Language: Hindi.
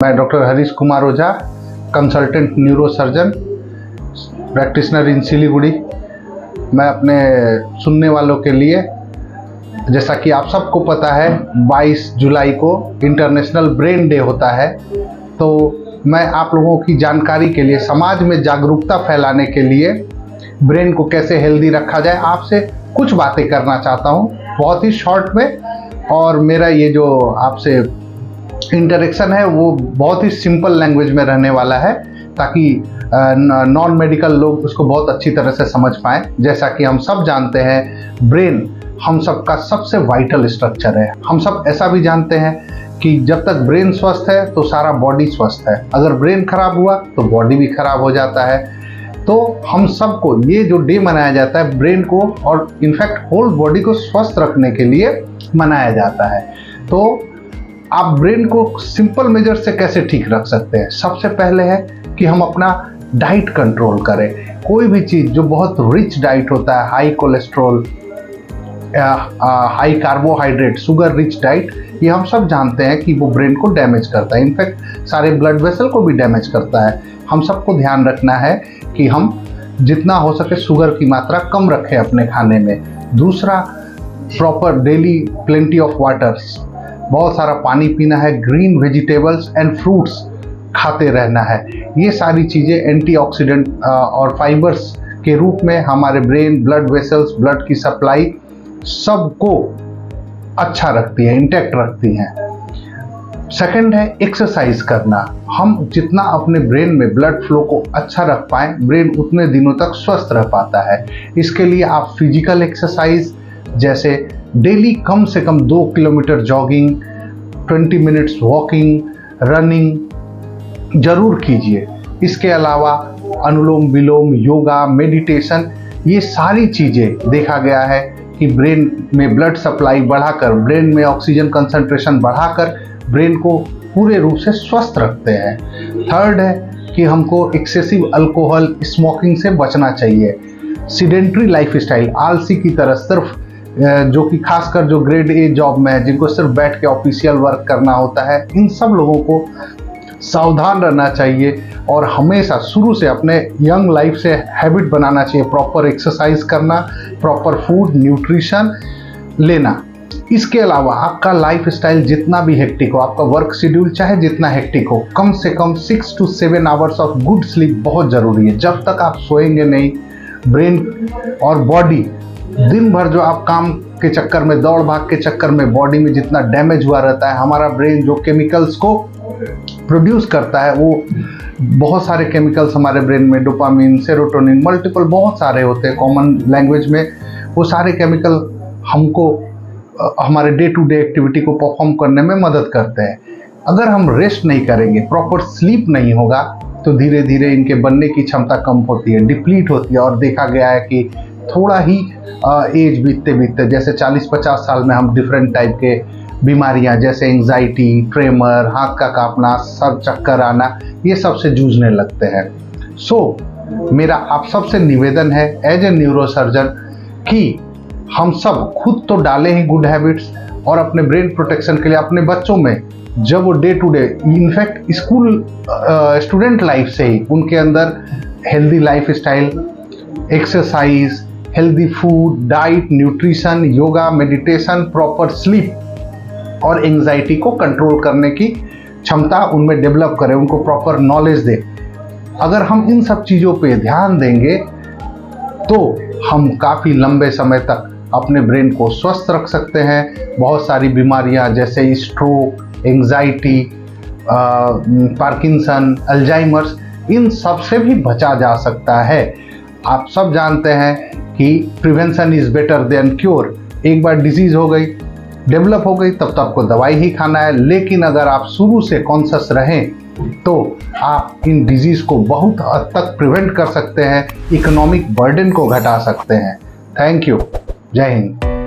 मैं doctor Harish Kumar Ojha, consultant neurosurgeon, practitioner इन सिलीगुड़ी। मैं अपने सुनने वालों के लिए, जैसा कि आप सबको पता है 22 जुलाई को इंटरनेशनल ब्रेन डे होता है, तो मैं आप लोगों की जानकारी के लिए, समाज में जागरूकता फैलाने के लिए ब्रेन को कैसे हेल्दी रखा जाए, आपसे कुछ बातें करना चाहता हूँ बहुत ही शॉर्ट में। और मेरा ये जो आपसे इंटरेक्शन है वो बहुत ही सिंपल लैंग्वेज में रहने वाला है, ताकि नॉन मेडिकल लोग उसको बहुत अच्छी तरह से समझ पाएँ। जैसा कि हम सब जानते हैं, ब्रेन हम सब का सबसे वाइटल स्ट्रक्चर है। हम सब ऐसा भी जानते हैं कि जब तक ब्रेन स्वस्थ है तो सारा बॉडी स्वस्थ है, अगर ब्रेन खराब हुआ तो बॉडी भी खराब हो जाता है। तो हम सबको ये जो डे मनाया जाता है, ब्रेन को और इनफैक्ट होल बॉडी को स्वस्थ रखने के लिए मनाया जाता है। तो आप ब्रेन को सिंपल मेजर से कैसे ठीक रख सकते हैं? सबसे पहले है कि हम अपना डाइट कंट्रोल करें। कोई भी चीज़ जो बहुत रिच डाइट होता है, high cholesterol, high carbohydrate, sugar rich diet, ये हम सब जानते हैं कि वो ब्रेन को डैमेज करता है, इनफैक्ट सारे ब्लड वेसल को भी डैमेज करता है। हम सबको ध्यान रखना है कि हम जितना हो सके शुगर की मात्रा कम रखें अपने खाने में। दूसरा, proper daily plenty of waters, बहुत सारा पानी पीना है, ग्रीन वेजिटेबल्स एंड फ्रूट्स खाते रहना है। ये सारी चीज़ें एंटीऑक्सीडेंट और फाइबर्स के रूप में हमारे ब्रेन, ब्लड वेसल्स, ब्लड की सप्लाई सबको अच्छा रखती है, इंटैक्ट रखती हैं। सेकंड है एक्सरसाइज करना। हम जितना अपने ब्रेन में ब्लड फ्लो को अच्छा रख पाएँ, ब्रेन उतने दिनों तक स्वस्थ रह पाता है। इसके लिए आप फिजिकल एक्सरसाइज जैसे डेली कम से कम 2 kilometre jogging, 20 minutes walking, running जरूर कीजिए। इसके अलावा अनुलोम विलोम, योगा, मेडिटेशन, ये सारी चीज़ें देखा गया है कि ब्रेन में ब्लड सप्लाई बढ़ाकर, ब्रेन में ऑक्सीजन कंसंट्रेशन बढ़ाकर ब्रेन को पूरे रूप से स्वस्थ रखते हैं। थर्ड है कि हमको एक्सेसिव अल्कोहल, स्मोकिंग से बचना चाहिए। सीडेंट्री लाइफस्टाइल, आलसी की तरह सिर्फ जो कि खासकर जो ग्रेड ए जॉब में है, जिनको सिर्फ बैठ के ऑफिशियल वर्क करना होता है, इन सब लोगों को सावधान रहना चाहिए और हमेशा शुरू से अपने यंग लाइफ से हैबिट बनाना चाहिए प्रॉपर एक्सरसाइज करना, प्रॉपर फूड, न्यूट्रिशन लेना। इसके अलावा आपका लाइफस्टाइल जितना भी हेक्टिक हो, आपका वर्क शेड्यूल चाहे जितना हेक्टिक हो, कम से कम 6 to 7 hours of good sleep बहुत ज़रूरी है। जब तक आप सोएंगे नहीं, ब्रेन और बॉडी दिन भर जो आप काम के चक्कर में, दौड़ भाग के चक्कर में बॉडी में जितना डैमेज हुआ रहता है, हमारा ब्रेन जो केमिकल्स को प्रोड्यूस करता है, वो बहुत सारे केमिकल्स हमारे ब्रेन में, डोपामिन, सेरोटोनिन, मल्टीपल बहुत सारे होते हैं कॉमन लैंग्वेज में। वो सारे केमिकल हमको हमारे डे टू डे एक्टिविटी को परफॉर्म करने में मदद करते हैं। अगर हम रेस्ट नहीं करेंगे, प्रॉपर स्लीप नहीं होगा, तो धीरे धीरे इनके बनने की क्षमता कम होती है, डिप्लीट होती है। और देखा गया है कि थोड़ा ही एज बीतते बीतते, जैसे 40-50 साल में हम डिफरेंट टाइप के बीमारियां जैसे एंजाइटी, ट्रेमर, हाथ का कांपना, सर चक्कर आना, ये सबसे जूझने लगते हैं। मेरा आप सबसे निवेदन है एज ए न्यूरोसर्जन कि हम सब खुद तो डालें ही गुड हैबिट्स, और अपने ब्रेन प्रोटेक्शन के लिए अपने बच्चों में, जब वो day to day, in fact school student life से ही उनके अंदर healthy lifestyle, exercise, healthy food, diet, nutrition, yoga, meditation, proper sleep और एंजाइटी को कंट्रोल करने की क्षमता उनमें डेवलप करें, उनको प्रॉपर नॉलेज दें। अगर हम इन सब चीज़ों पे ध्यान देंगे तो हम काफ़ी लंबे समय तक अपने ब्रेन को स्वस्थ रख सकते हैं। बहुत सारी बीमारियां जैसे स्ट्रोक, एंजाइटी, पार्किंसन, अल्जाइमर्स, इन सब से भी बचा जा सकता है। आप सब जानते हैं कि prevention is better than cure. एक बार डिजीज़ हो गई, डेवलप हो गई, तब तो आपको दवाई ही खाना है। लेकिन अगर आप शुरू से कॉन्शियस रहें तो आप इन डिजीज़ को बहुत हद तक प्रिवेंट कर सकते हैं, इकोनॉमिक बर्डन को घटा सकते हैं। Thank you. जय हिंद।